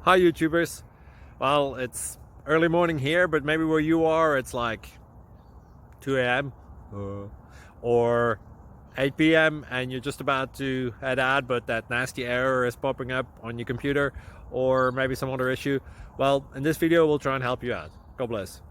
Hi YouTubers. Well, it's early morning here, but maybe where you are it's like 2 a.m. or 8 p.m. and you're just about to head out, but that nasty error is popping up on your computer, or maybe some other issue. Well, in this video we'll try and help you out. God bless.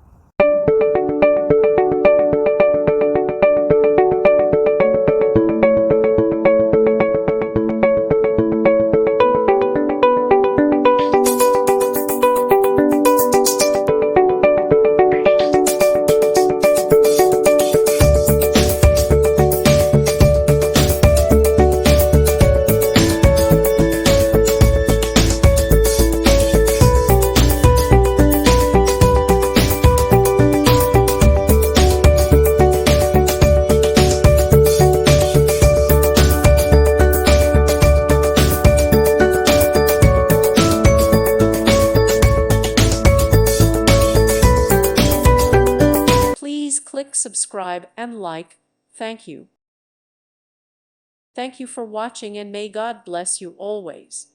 Please click subscribe and like. Thank you. Thank you for watching, and may God bless you always.